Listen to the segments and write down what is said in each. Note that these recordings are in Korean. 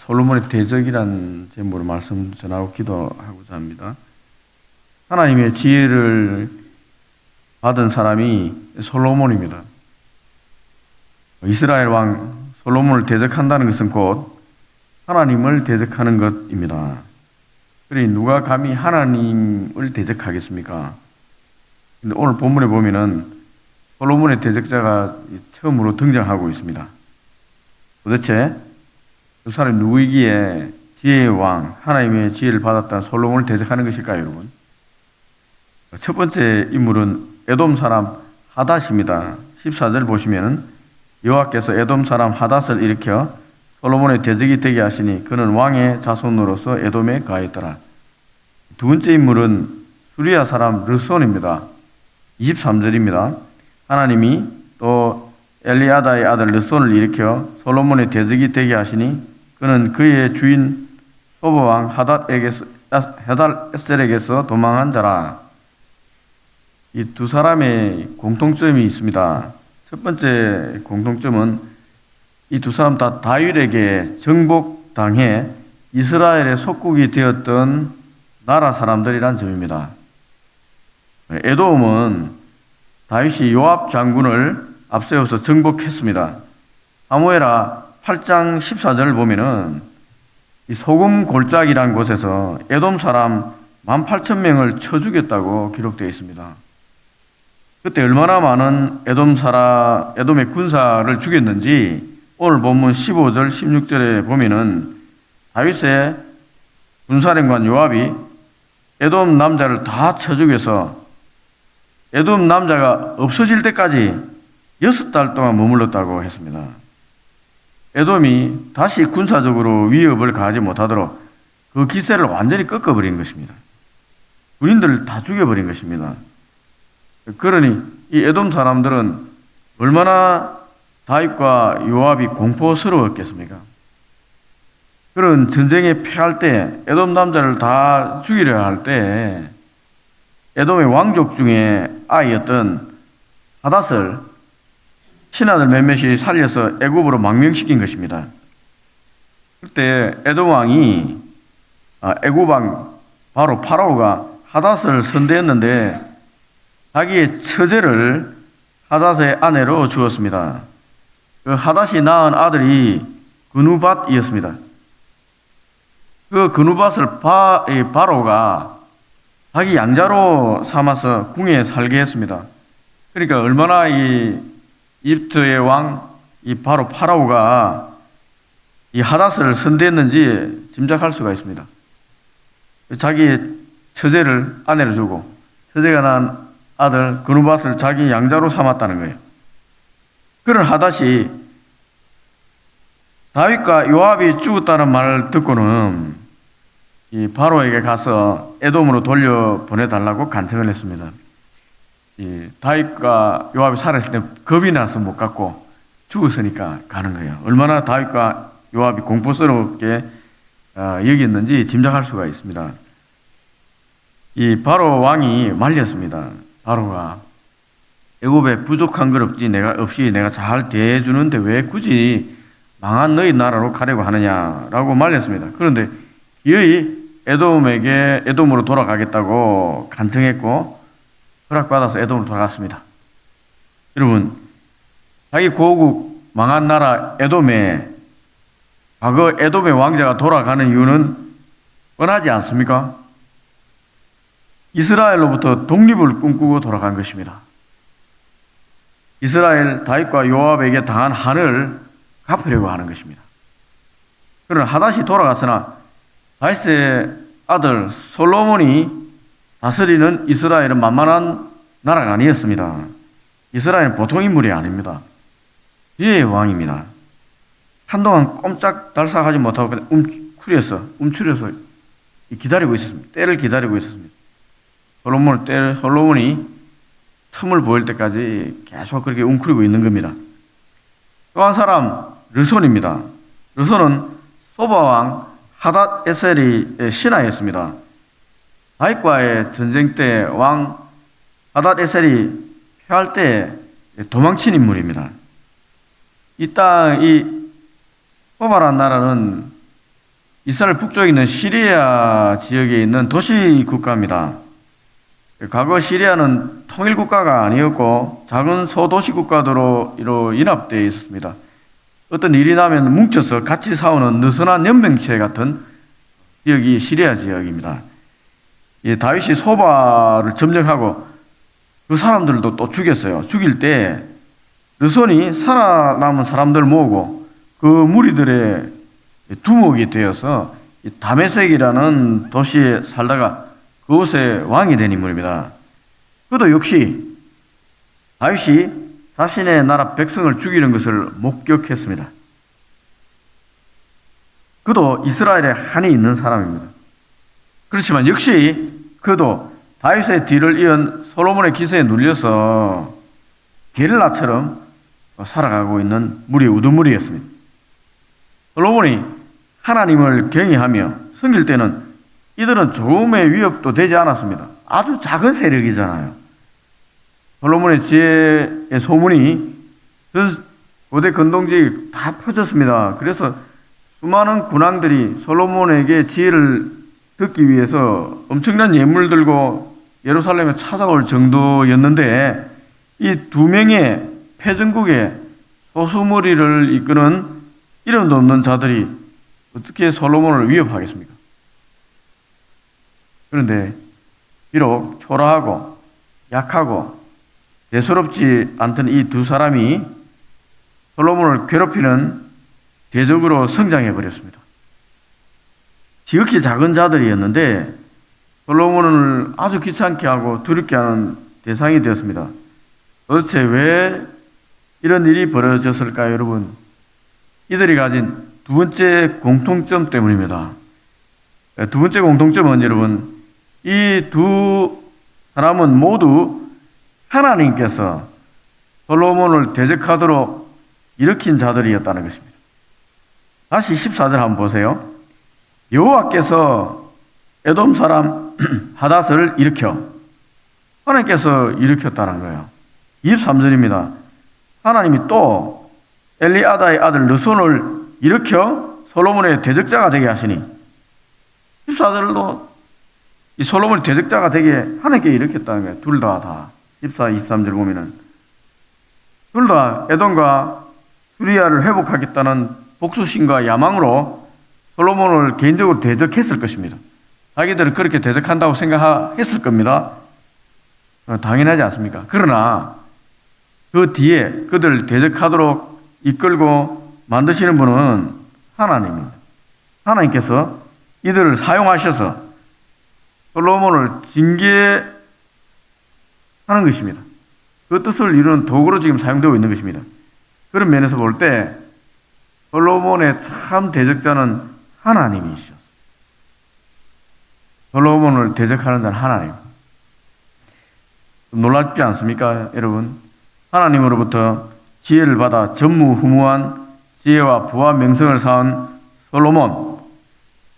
솔로몬의 대적이란 제목으로 말씀 전하고 기도하고자 합니다. 하나님의 지혜를 받은 사람이 솔로몬입니다. 이스라엘 왕 솔로몬을 대적한다는 것은 곧 하나님을 대적하는 것입니다. 그러니 누가 감히 하나님을 대적하겠습니까? 근데 오늘 본문에 보면은 솔로몬의 대적자가 처음으로 등장하고 있습니다. 도대체 그 사람이 누구이기에 지혜의 왕, 하나님의 지혜를 받았다 솔로몬을 대적하는 것일까요, 여러분? 첫 번째 인물은 에돔 사람 하닷입니다. 14절 보시면은 여호와께서 에돔 사람 하닷을 일으켜 솔로몬의 대적이 되게 하시니 그는 왕의 자손으로서 에돔에 가했더라. 두 번째 인물은 수리아 사람 르손입니다. 23절입니다. 하나님이 또 엘리아다의 아들 르손을 일으켜 솔로몬의 대적이 되게 하시니 그는 그의 주인 소바왕 하닷에셀에게서 도망한 자라. 이 두 사람의 공통점이 있습니다. 첫 번째 공통점은 이 두 사람 다 다윗에게 정복당해 이스라엘의 속국이 되었던 나라 사람들이란 점입니다. 에돔은 다윗이 요압 장군을 앞세워서 정복했습니다. 사무엘하 8장 14절을 보면은 이 소금 골짜기란 곳에서 에돔 사람 18,000명을 쳐 죽였다고 기록되어 있습니다. 그때 얼마나 많은 에돔의 군사를 죽였는지 오늘 본문 15절, 16절에 보면은 다윗의 군사령관 요압이 에돔 남자를 다 쳐 죽여서 에돔 남자가 없어질 때까지 6달 동안 머물렀다고 했습니다. 에돔이 다시 군사적으로 위협을 가하지 못하도록 그 기세를 완전히 꺾어버린 것입니다. 군인들을 다 죽여버린 것입니다. 그러니 이 에돔 사람들은 얼마나 다윗과 요압이 공포스러웠겠습니까? 그런 전쟁에 패할 때 에돔 남자를 다 죽이려 할 때 에돔의 왕족 중에 아이였던 하닷을 신하들 몇몇이 살려서 애굽으로 망명시킨 것입니다. 그때 에돔 왕이 애굽 왕 바로 파라오가 하닷을 선대했는데 자기의 처제를 하닷의 아내로 주었습니다. 그 하닷이 낳은 아들이 그누밧이었습니다. 그 그누밧을 바로가 자기 양자로 삼아서 궁에 살게 했습니다. 그러니까 얼마나 이 이집트의 왕 이 바로 파라오가 이 하닷을 선대했는지 짐작할 수가 있습니다. 자기의 처제를 아내로 주고 처제가 낳은 아들 그누밧을 자기 양자로 삼았다는 거예요. 그런 하닷이 다윗과 요압이 죽었다는 말을 듣고는 이 바로에게 가서 에돔으로 돌려 보내달라고 간청을 했습니다. 이 다윗과 요압이 살아있을 때 겁이 나서 못 갔고 죽었으니까 가는 거예요. 얼마나 다윗과 요압이 공포스럽게 여겼는지 짐작할 수가 있습니다. 이 바로 왕이 말렸습니다. 바로가 애굽에 부족한 것 없이 내가 잘 대해주는데 왜 굳이 망한 너희 나라로 가려고 하느냐라고 말렸습니다. 그런데 기어이 에돔으로 돌아가겠다고 간청했고 허락받아서 에돔으로 돌아갔습니다. 여러분, 자기 고국 망한 나라 에돔에 과거 에돔의 왕자가 돌아가는 이유는 뻔하지 않습니까? 이스라엘로부터 독립을 꿈꾸고 돌아간 것입니다. 이스라엘 다윗과 요압에게 당한 한을 갚으려고 하는 것입니다. 그러나 하닷이 돌아갔으나 다윗의 아들 솔로몬이 다스리는 이스라엘은 만만한 나라가 아니었습니다. 이스라엘은 보통 인물이 아닙니다. 지혜의 왕입니다. 한동안 꼼짝달싹하지 못하고 그냥 움츠려서 기다리고 있었습니다. 때를 기다리고 있었습니다. 솔로몬이 틈을 보일 때까지 계속 그렇게 웅크리고 있는 겁니다. 또 한 사람 르손입니다. 르손은 소바왕 하닷에셀의 신하였습니다. 다윗과의 전쟁 때 왕 하닷에셀이 패할 때 도망친 인물입니다. 이 소바란 나라는 이스라엘 북쪽에 있는 시리아 지역에 있는 도시 국가입니다. 과거 시리아는 통일 국가가 아니었고 작은 소도시 국가들로 연합되어 있었습니다. 어떤 일이 나면 뭉쳐서 같이 싸우는 느슨한 연맹체 같은 지역이 시리아 지역입니다. 다윗이 소바를 점령하고 그 사람들도 또 죽였어요. 죽일 때 느손이 살아남은 사람들 모으고 그 무리들의 두목이 되어서 다메섹이라는 도시에 살다가 그곳의 왕이 된 인물입니다. 그도 역시 다윗이 자신의 나라 백성을 죽이는 것을 목격했습니다. 그도 이스라엘에 한이 있는 사람입니다. 그렇지만 역시 그도 다윗의 뒤를 이은 솔로몬의 기세에 눌려서 게릴라처럼 살아가고 있는 무리의 우두머리였습니다. 솔로몬이 하나님을 경외하며 섬길 때는 이들은 조금의 위협도 되지 않았습니다. 아주 작은 세력이잖아요. 솔로몬의 지혜의 소문이 전 고대 근동지에 다 퍼졌습니다. 그래서 수많은 군왕들이 솔로몬에게 지혜를 듣기 위해서 엄청난 예물 들고 예루살렘에 찾아올 정도였는데 이 두 명의 패전국의 소수머리를 이끄는 이름도 없는 자들이 어떻게 솔로몬을 위협하겠습니까? 그런데 비록 초라하고 약하고 대수롭지 않던 이 두 사람이 솔로몬을 괴롭히는 대적으로 성장해 버렸습니다. 지극히 작은 자들이었는데 솔로몬을 아주 귀찮게 하고 두렵게 하는 대상이 되었습니다. 도대체 왜 이런 일이 벌어졌을까요, 여러분? 이들이 가진 두 번째 공통점 때문입니다. 두 번째 공통점은 여러분, 이 두 사람은 모두 하나님께서 솔로몬을 대적하도록 일으킨 자들이었다는 것입니다. 다시 14절 한번 보세요. 여호와께서 에돔 사람 하닷을 일으켜 하나님께서 일으켰다는 거예요. 23절입니다. 하나님이 또 엘리아다의 아들 느손을 일으켜 솔로몬의 대적자가 되게 하시니 14절도 이 솔로몬의 대적자가 되게 하나님께 일으켰다는 거예요. 둘 다 14, 23절 보면은 둘 다 에돔과 수리아를 회복하겠다는 복수심과 야망으로 솔로몬을 개인적으로 대적했을 것입니다. 자기들은 그렇게 대적한다고 생각했을 겁니다. 당연하지 않습니까? 그러나 그 뒤에 그들을 대적하도록 이끌고 만드시는 분은 하나님입니다. 하나님께서 이들을 사용하셔서 솔로몬을 징계하는 것입니다. 그 뜻을 이루는 도구로 지금 사용되고 있는 것입니다. 그런 면에서 볼 때 솔로몬의 참 대적자는 하나님이셨어요. 솔로몬을 대적하는 자는 하나님. 놀랍지 않습니까, 여러분? 하나님으로부터 지혜를 받아 전무후무한 지혜와 부와 명성을 쌓은 솔로몬,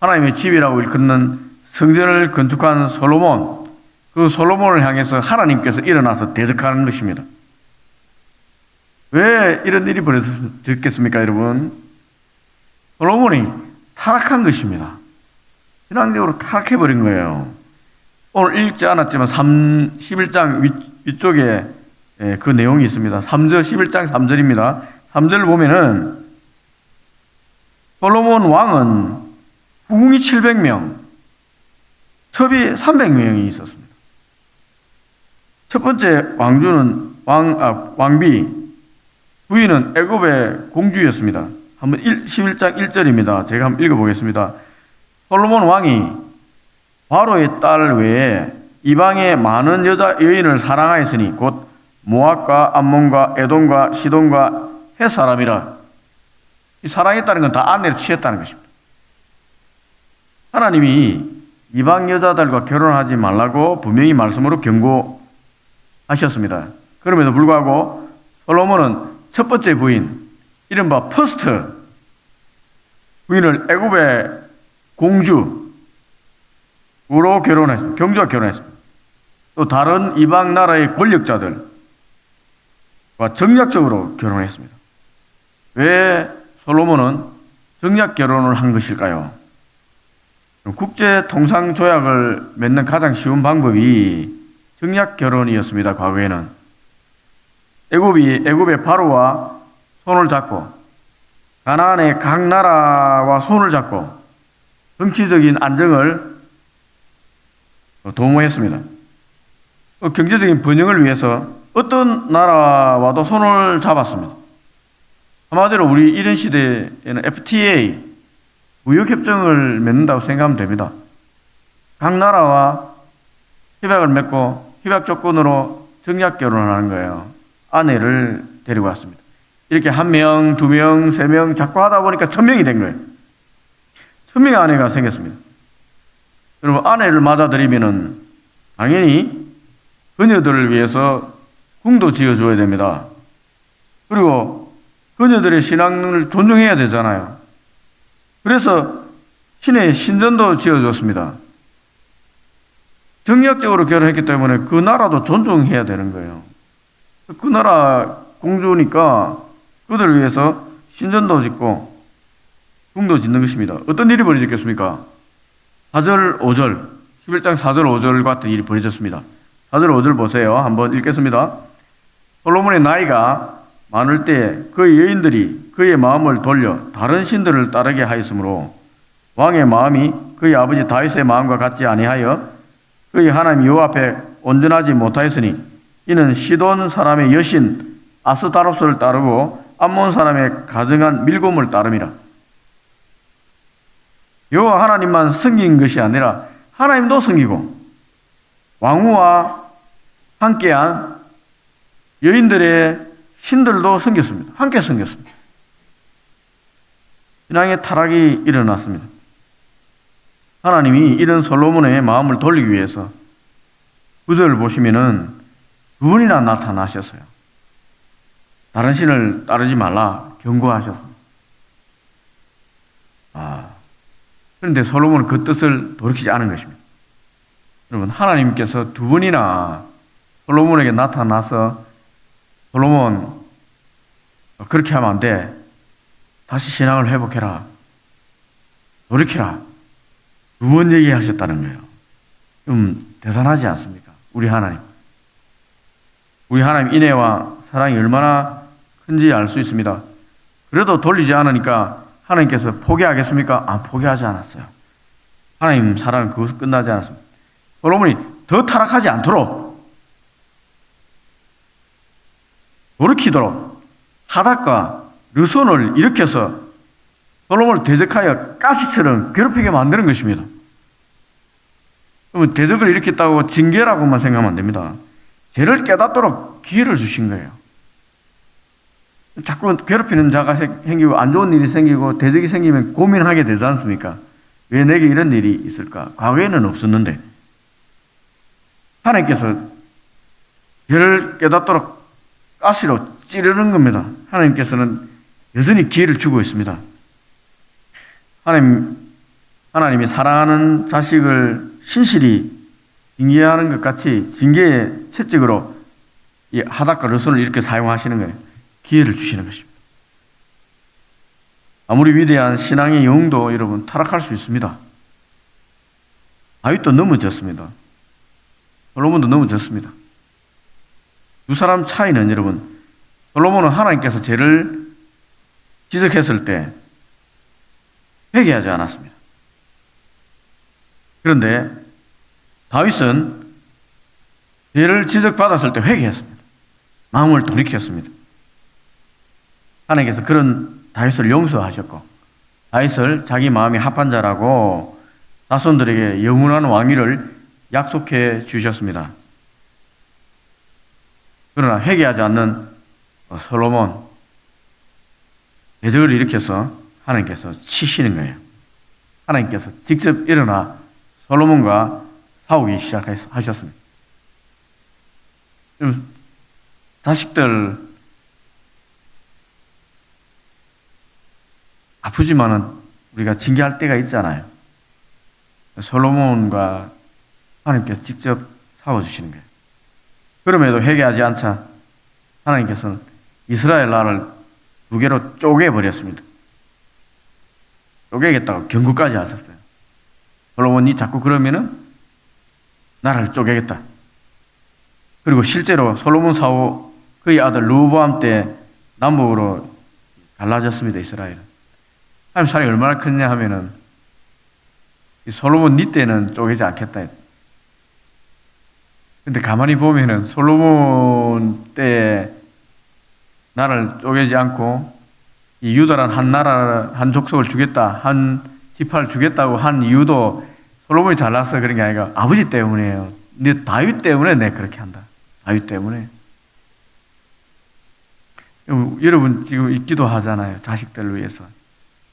하나님의 집이라고 일컫는 성전을 건축한 솔로몬, 그 솔로몬을 향해서 하나님께서 일어나서 대적하는 것입니다. 왜 이런 일이 벌어졌겠습니까, 여러분? 솔로몬이 타락한 것입니다. 신앙적으로 타락해버린 거예요. 오늘 읽지 않았지만 11장 위쪽에 그 내용이 있습니다. 3절, 11장 3절입니다. 3절 보면은 솔로몬 왕은 후궁이 700명, 첩이 300명이 있었습니다. 첫 번째 왕주는 왕비, 부인은 애굽의 공주였습니다. 한번 11장 1절입니다. 제가 한번 읽어보겠습니다. 솔로몬 왕이 바로의 딸 외에 이방의 많은 여인을 사랑하였으니 곧 모압과 암몬과 에돔과 시돈과 헷 사람이라. 이 사랑했다는 건 다 아내를 취했다는 것입니다. 하나님이 이방 여자들과 결혼하지 말라고 분명히 말씀으로 경고하셨습니다. 그럼에도 불구하고 솔로몬은 첫 번째 부인, 이른바 퍼스트 부인을 애굽의 공주로 결혼했습니다. 경주와 결혼했습니다. 또 다른 이방 나라의 권력자들과 정략적으로 결혼했습니다. 왜 솔로몬은 정략 결혼을 한 것일까요? 국제 통상 조약을 맺는 가장 쉬운 방법이 정략 결혼이었습니다. 과거에는 애굽의 바로와 손을 잡고 가나안의 각 나라와 손을 잡고 정치적인 안정을 도모했습니다. 경제적인 번영을 위해서 어떤 나라와도 손을 잡았습니다. 한마디로 우리 이런 시대에는 FTA 무역협정을 맺는다고 생각하면 됩니다. 각 나라와 협약을 맺고 협약 조건으로 정략 결혼을 하는 거예요. 아내를 데리고 왔습니다. 이렇게 1명, 2명, 3명 자꾸 하다 보니까 1000명이 된 거예요. 1000명의 아내가 생겼습니다. 여러분, 아내를 맞아들이면은 당연히 그녀들을 위해서 궁도 지어줘야 됩니다. 그리고 그녀들의 신앙을 존중해야 되잖아요. 그래서 신의 신전도 지어줬습니다. 정략적으로 결혼했기 때문에 그 나라도 존중해야 되는 거예요. 그 나라 공주니까 그들을 위해서 신전도 짓고 궁도 짓는 것입니다. 어떤 일이 벌어졌겠습니까? 4절, 5절, 11장 4절, 5절 같은 일이 벌어졌습니다. 4절, 5절 보세요. 한번 읽겠습니다. 솔로몬의 나이가 많을 때 그의 여인들이 그의 마음을 돌려 다른 신들을 따르게 하였으므로 왕의 마음이 그의 아버지 다윗의 마음과 같지 아니하여 그의 하나님 여호와 앞에 온전하지 못하였으니 이는 시돈 사람의 여신 아스타로스를 따르고 암몬 사람의 가증한 밀곰을 따름이라. 여호와 하나님만 섬긴 것이 아니라 하나님도 섬기고 왕후와 함께한 여인들의 신들도 섬겼습니다. 함께 섬겼습니다. 신앙의 타락이 일어났습니다. 하나님이 이런 솔로몬의 마음을 돌리기 위해서 9절 보시면은 두 분이나 나타나셨어요. 다른 신을 따르지 말라 경고하셨습니다. 그런데 솔로몬은 그 뜻을 돌이키지 않은 것입니다. 여러분, 하나님께서 두 분이나 솔로몬에게 나타나서 솔로몬 그렇게 하면 안 돼. 다시 신앙을 회복해라. 돌이켜라. 두 번 얘기하셨다는 거예요. 좀 대단하지 않습니까? 우리 하나님. 우리 하나님 인애와 사랑이 얼마나 큰지 알 수 있습니다. 그래도 돌리지 않으니까 하나님께서 포기하겠습니까? 포기하지 않았어요. 하나님 사랑은 그것으로 끝나지 않았습니다. 솔로몬이 더 타락하지 않도록 돌이키도록 하닷과 르손을 일으켜서 솔로몬을 대적하여 가시처럼 괴롭히게 만드는 것입니다. 그러면 대적을 일으켰다고 징계라고만 생각하면 안 됩니다. 죄를 깨닫도록 기회를 주신 거예요. 자꾸 괴롭히는 자가 생기고 안 좋은 일이 생기고 대적이 생기면 고민하게 되지 않습니까? 왜 내게 이런 일이 있을까? 과거에는 없었는데 하나님께서 죄를 깨닫도록 가시로 찌르는 겁니다. 하나님께서는 여전히 기회를 주고 있습니다. 하나님이 사랑하는 자식을 신실히 징계하는 것 같이 징계의 채찍으로 이 하닷과 르손을 이렇게 사용하시는 거예요. 기회를 주시는 것입니다. 아무리 위대한 신앙의 영도 여러분 타락할 수 있습니다. 다윗도 넘어졌습니다. 솔로몬도 넘어졌습니다. 두 사람 차이는 여러분, 솔로몬은 하나님께서 죄를 지적했을 때 회개하지 않았습니다. 그런데 다윗은 죄를 지적받았을 때 회개했습니다. 마음을 돌이켰습니다. 하나님께서 그런 다윗을 용서하셨고 다윗을 자기 마음이 합한 자라고 자손들에게 영원한 왕위를 약속해 주셨습니다. 그러나 회개하지 않는 솔로몬, 대적을 일으켜서 하나님께서 치시는 거예요. 하나님께서 직접 일어나 솔로몬과 싸우기 시작하셨습니다. 자식들 아프지만은 우리가 징계할 때가 있잖아요. 솔로몬과 하나님께서 직접 싸워주시는 거예요. 그럼에도 회개하지 않자 하나님께서는 이스라엘 나라를 두 개로 쪼개버렸습니다. 쪼개겠다고 경고까지 하셨어요. 솔로몬이 자꾸 그러면은 나라를 쪼개겠다. 그리고 실제로 솔로몬 사후 그의 아들 르호보암 때 남북으로 갈라졌습니다. 이스라엘은. 하나님 사랑이 얼마나 컸냐 하면은 솔로몬 니 때는 쪼개지 않겠다. 근데 가만히 보면은 솔로몬 때 나라를 쪼개지 않고 이 유다란 한 나라, 한 족속을 주겠다, 한 지파를 주겠다고 한 이유도 솔로몬이 잘나서 그런 게 아니라 아버지 때문이에요. 네 다윗 때문에 내가 그렇게 한다. 다윗 때문에. 여러분 지금 기도하잖아요. 자식들을 위해서.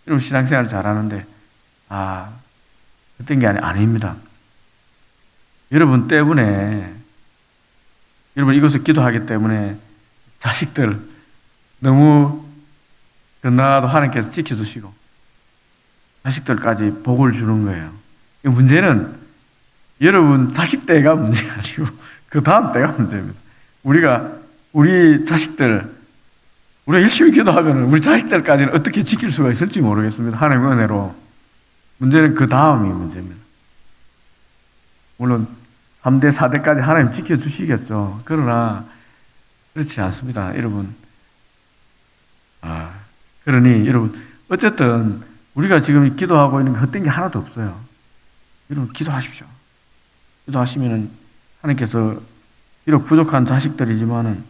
여러분 신앙생활 잘하는데 그딴 게 아닙니다. 여러분 때문에 여러분 이것을 기도하기 때문에 자식들 너무 건강하도 하나님께서 지켜주시고 자식들까지 복을 주는 거예요. 문제는 여러분 자식 때가 문제가 아니고 그 다음 때가 문제입니다. 우리 자식들 우리가 열심히 기도하면 우리 자식들까지는 어떻게 지킬 수가 있을지 모르겠습니다. 하나님의 은혜로. 문제는 그 다음이 문제입니다. 물론 3대, 4대까지 하나님 지켜주시겠죠. 그러나 그렇지 않습니다. 여러분. 그러니 여러분 어쨌든 우리가 지금 기도하고 있는 게 헛된 게 하나도 없어요. 여러분 기도하십시오. 기도하시면은 하나님께서 비록 부족한 자식들이지만은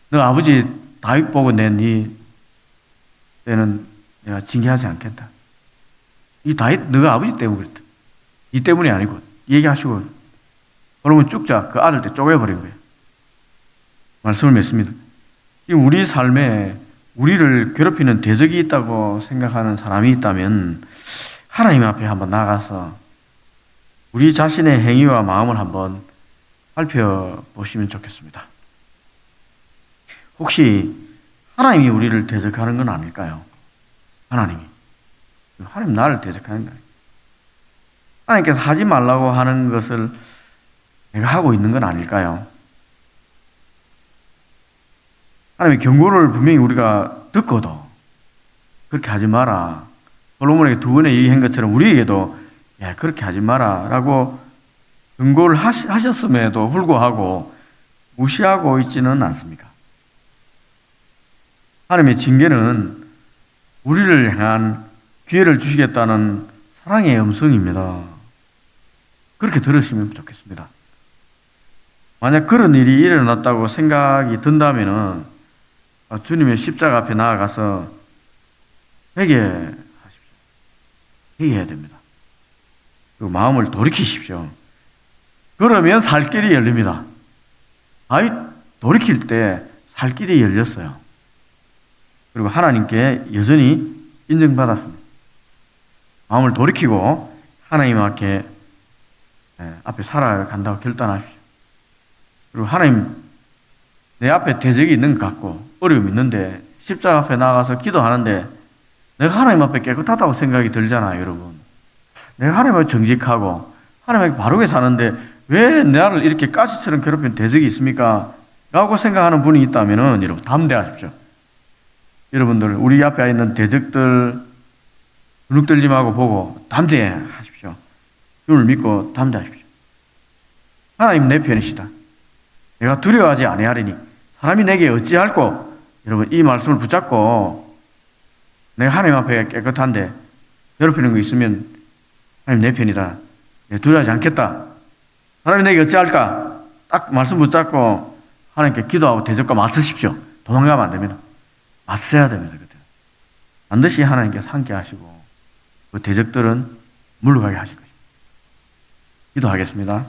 너 아버지 다윗 보고 낸 이 때는 내가 징계하지 않겠다. 이 다윗 너가 아버지 때문에 그랬다. 이 때문이 아니고 얘기하시고 그러면 쭉자 그 아들 때 쪼개버린 거예요. 말씀을 맺습니다. 지금 우리 삶에 우리를 괴롭히는 대적이 있다고 생각하는 사람이 있다면 하나님 앞에 한번 나가서 우리 자신의 행위와 마음을 한번 살펴보시면 좋겠습니다. 혹시 하나님이 우리를 대적하는 건 아닐까요? 하나님 나를 대적하는 거예요. 하나님께서 하지 말라고 하는 것을 내가 하고 있는 건 아닐까요? 하나님의 경고를 분명히 우리가 듣고도 그렇게 하지 마라. 솔로몬에게 2번의 얘기한 것처럼 우리에게도 그렇게 하지 마라 라고 경고를 하셨음에도 불구하고 무시하고 있지는 않습니까? 하나님의 징계는 우리를 향한 기회를 주시겠다는 사랑의 음성입니다. 그렇게 들으시면 좋겠습니다. 만약 그런 일이 일어났다고 생각이 든다면은 주님의 십자가 앞에 나아가서 회개하십시오. 회개해야 됩니다. 그리고 마음을 돌이키십시오. 그러면 살 길이 열립니다. 다윗 돌이킬 때 살 길이 열렸어요. 그리고 하나님께 여전히 인정받았습니다. 마음을 돌이키고 하나님 앞에 살아간다고 결단하십시오. 그리고 하나님 내 앞에 대적이 있는 것 같고 어려움이 있는데 십자가 앞에 나가서 기도하는데 내가 하나님 앞에 깨끗하다고 생각이 들잖아요, 여러분. 내가 하나님 앞에 정직하고 하나님 앞에 바르게 사는데 왜 나를 이렇게 가시처럼 괴롭히는 대적이 있습니까? 라고 생각하는 분이 있다면 여러분 담대하십시오. 여러분들 우리 앞에 있는 대적들 주눅들지 말고 보고 담대하십시오. 주를 믿고 담대하십시오. 하나님 내 편이시다. 내가 두려워하지 아니하리니 사람이 내게 어찌할꼬. 여러분 이 말씀을 붙잡고 내가 하나님 앞에 깨끗한데 괴롭히는 거 있으면 하나님 내 편이다. 내가 두려워하지 않겠다. 사람이 내게 어찌할까. 딱 말씀 붙잡고 하나님께 기도하고 대적과 맞서십시오. 도망가면 안 됩니다. 맞서야 됩니다. 반드시 하나님께서 함께 하시고 그 대적들은 물러가게 하실 것입니다. 기도하겠습니다.